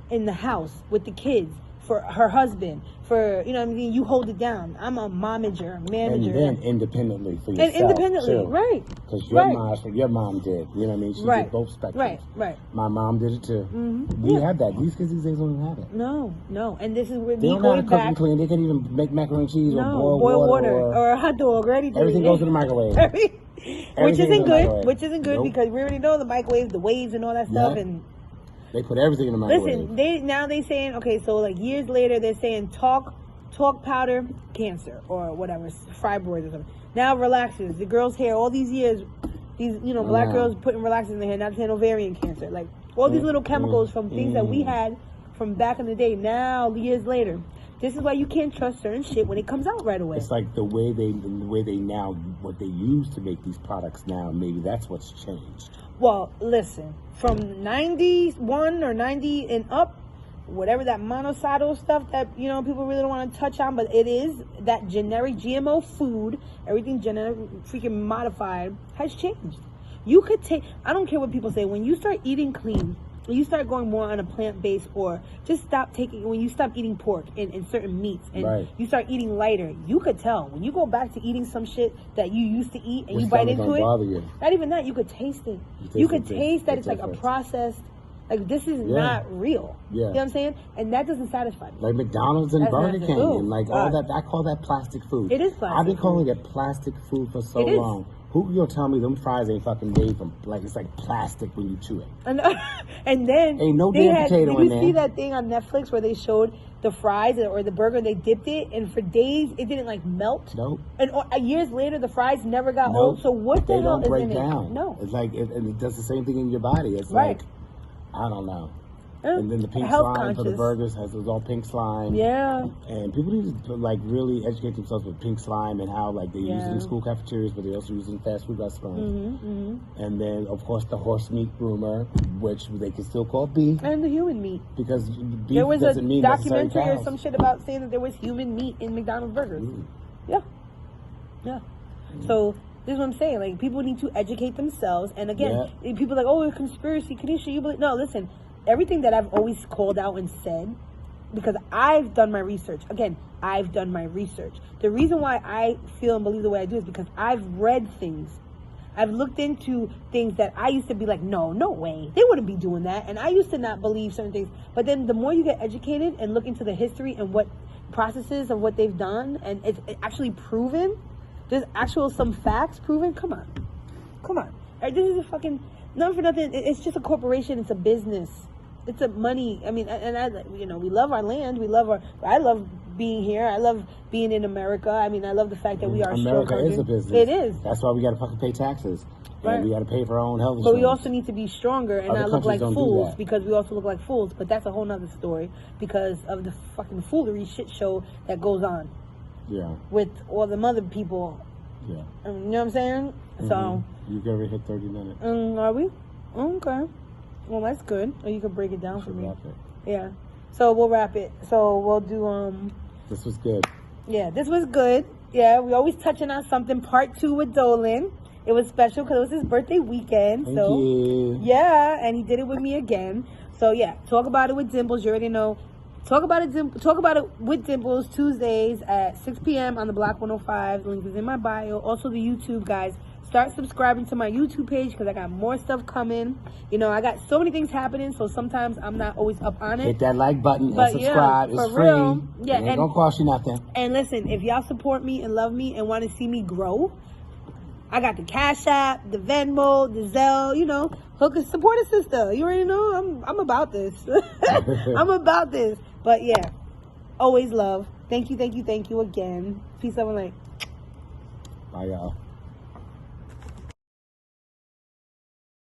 in the house with the kids, for her husband, for, you know what I mean, you hold it down. I'm a momager, manager. And then independently for yourself. And independently, too. right. Because Right. your mom did. You know what I mean? She did both spectrums. Right. My mom did it too. Mm-hmm. We had that. These kids these days don't even have it. No. And this is where They don't know how to cook and clean. They can't even make macaroni and cheese or boil water or a hot dog or anything. Everything goes in the microwave. Which isn't good. Microwave. Which isn't good because we already know the microwave, the waves and all that stuff. And they put everything in the microwave. Listen, they saying, okay, so like years later they're saying talc powder, cancer or whatever, fibroids or something. Now relaxers. The girls' hair all these years, black girls putting relaxers in their hair, not saying ovarian cancer. Like all these little chemicals from things that we had from back in the day. Now years later. This is why you can't trust certain shit when it comes out right away. It's like the way they now, what they use to make these products now, maybe that's what's changed. Well, listen, from 91 or 90 and up, whatever that monocidal stuff that, people really don't want to touch on, but it is that generic GMO food, everything genetic, freaking modified, has changed. You could I don't care what people say, when you start eating clean, when you start going more on a plant-based, or just when you stop eating pork and certain meats, and you start eating lighter, you could tell. When you go back to eating some shit that you used to eat and you bite into it, not even that, you could taste it. You could taste that it's like a processed, like this is not real. You know what I'm saying? And that doesn't satisfy me. Like McDonald's and Burger King and like all that, I call that plastic food. It is plastic. I've been calling it plastic food for so long. Who you gonna tell me them fries ain't fucking made from, like, it's like plastic when you chew it? And then ain't no damn potato in there. Did you see that thing on Netflix where they showed the fries or the burger, they dipped it, and for days it didn't like melt? Nope. And years later the fries never got old. So what the hell is in it? They don't break down. No. It's like it does the same thing in your body. It's like, I don't know. And then the pink slime for the burgers has all pink slime. Yeah. And people need to like really educate themselves with pink slime and how like they use it in school cafeterias, but they also use it in fast food restaurants. And then of course the horse meat rumor, which they can still call beef. And the human meat. Because beef there was doesn't mean documentary or some shit about saying that there was human meat in McDonald's burgers. Yeah. So this is what I'm saying. Like, people need to educate themselves. And again, people are like, oh, a conspiracy. Kanisha, you believe? No, listen. Everything that I've always called out and said, because I've done my research. Again, I've done my research. The reason why I feel and believe the way I do is because I've read things. I've looked into things that I used to be like, no way. They wouldn't be doing that. And I used to not believe certain things. But then the more you get educated and look into the history and what processes of what they've done, and it's actually proven, there's some facts proven. Come on. This is a fucking, not for nothing. It's just a corporation. It's a business. It's a money. I mean, and we love our land. I love being here. I love being in America. I mean, I love the fact that we are America is a business. It is. That's why we got to fucking pay taxes. Right. And we got to pay for our own health insurance. But we also need to be stronger and not look like fools, because we also look like fools. But that's a whole nother story because of the fucking foolery shit show that goes on. Yeah. With all the other people. Yeah. You know what I'm saying? So. You've already hit 30 minutes. Are we? Okay. Well, that's good. Or you can break it down for me. Wrap it. Yeah. So we'll wrap it. So we'll do This was good. Yeah, this was good. Yeah, we always touching on something. Part 2 with Dolan. It was special because it was his birthday weekend. Thank you. Yeah, and he did it with me again. So yeah, talk about it with Dimples. You already know. Talk about it with Dimples Tuesdays at 6 p.m. on the Block 105. The link is in my bio. Also the YouTube, guys. Start subscribing to my YouTube page because I got more stuff coming. I got so many things happening, so sometimes I'm not always up on it. Hit that like button and subscribe. It's free. Real. Yeah, it ain't gonna cost you nothing. And listen, if y'all support me and love me and want to see me grow, I got the Cash App, the Venmo, the Zelle, support a sister. You already know I'm about this. I'm about this. But yeah, always love. Thank you again. Peace, love, and light. Bye, y'all.